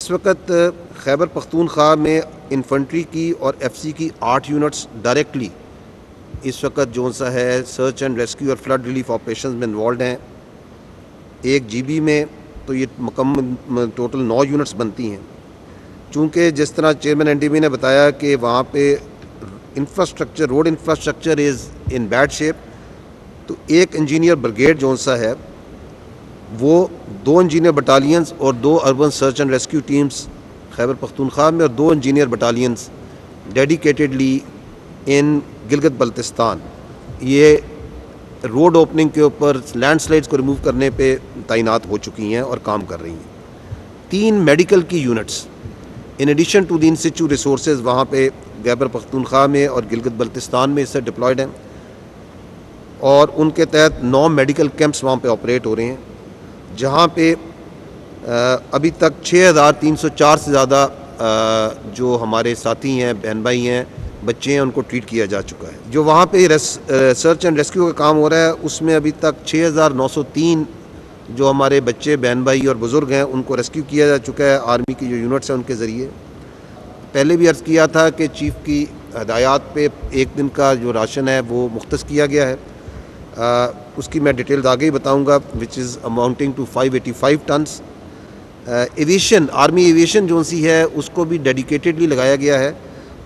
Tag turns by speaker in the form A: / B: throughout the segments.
A: इस वक्त खैबर पख्तूनख्वा में इन्फेंट्री की और एफसी की 8 यूनिट्स डायरेक्टली इस वक्त जो सा है सर्च एंड रेस्क्यू और फ्लड रिलीफ ऑपरेशन में इन्वॉल्व हैं। एक जीबी में तो ये मुकम्मल टोटल 9 यूनिट्स बनती हैं। चूँकि जिस तरह चेयरमैन एनडीबी ने बताया कि वहाँ पे infrastructure road infrastructure is in bad shape, तो एक इंजीनियर ब्रिगेड जो सा है वो 2 इंजीनियर बटालियंस और 2 urban search and rescue teams Khyber Pakhtunkhwa में और 2 इंजीनियर बटालियंस डेडिकेटेडली इन गिलगित बल्तिस्तान ये रोड ओपनिंग के ऊपर लैंडस्लाइड्स को रिमूव करने पे तैनात हो चुकी हैं और काम कर रही हैं। 3 मेडिकल की units in addition to the in situ resources वहाँ पे खैबर पख्तूनख्वा में और गिलगित बल्तिस्तान में इससे डिप्लॉयड हैं और उनके तहत 9 मेडिकल कैंप्स वहाँ पे ऑपरेट हो रहे हैं, जहाँ पे अभी तक 6304 से ज़्यादा जो हमारे साथी हैं, बहन भाई हैं, बच्चे हैं, उनको ट्रीट किया जा चुका है। जो वहाँ पे सर्च एंड रेस्क्यू का काम हो रहा है उसमें अभी तक 6903 जो हमारे बच्चे, बहन भाई और बुज़ुर्ग हैं उनको रेस्क्यू किया जा चुका है आर्मी की जो यूनिट्स हैं उनके ज़रिए। पहले भी अर्ज़ किया था कि चीफ़ की हदायत पे एक दिन का जो राशन है वो मुख्तस किया गया है। उसकी मैं डिटेल्स आगे ही बताऊंगा, which is amounting to 585 tons. Aviation, army aviation zone C है उसको भी डेडिकेटेडली लगाया गया है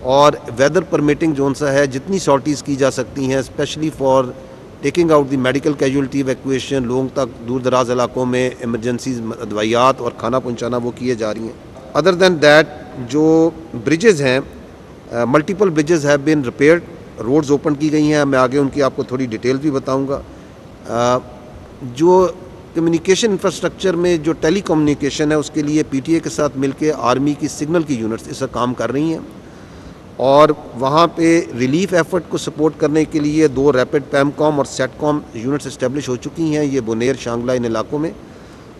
A: और वेदर परमिटिंग जोन सा है जितनी सॉर्टीज़ की जा सकती हैं, specially for taking out the medical casualty evacuation, लोगों तक दूर दराज इलाकों में एमरजेंसी दवाइयात और खाना पहुँचाना वो किए जा रही हैं। अदर दैन दैट जो ब्रिजेज़ हैं, multiple bridges have been repaired, roads open की गई हैं। मैं आगे उनकी आपको थोड़ी डिटेल भी बताऊंगा। जो कम्युनिकेशन इंफ्रास्ट्रक्चर में जो टेली कम्युनिकेशन है उसके लिए पीटीए के साथ मिलकर आर्मी की सिग्नल की यूनिट्स इस काम कर रही हैं और वहाँ पे रिलीफ एफर्ट को सपोर्ट करने के लिए 2 रैपिड पैमकॉम और सेटकॉम यूनिट्स इस्टेब्लिश हो चुकी हैं, ये बुनेर, शांगला इन इलाकों में,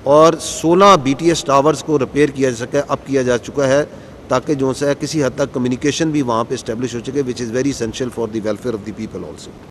A: और 16 बीटीएस टावर्स को रिपेयर किया जा सके, अब किया जा चुका है, ताकि जो सा किसी हद तक कम्युनिकेशन भी वहाँ पे इस्टेब्लिश हो सके, which is very essential for the welfare of the people also.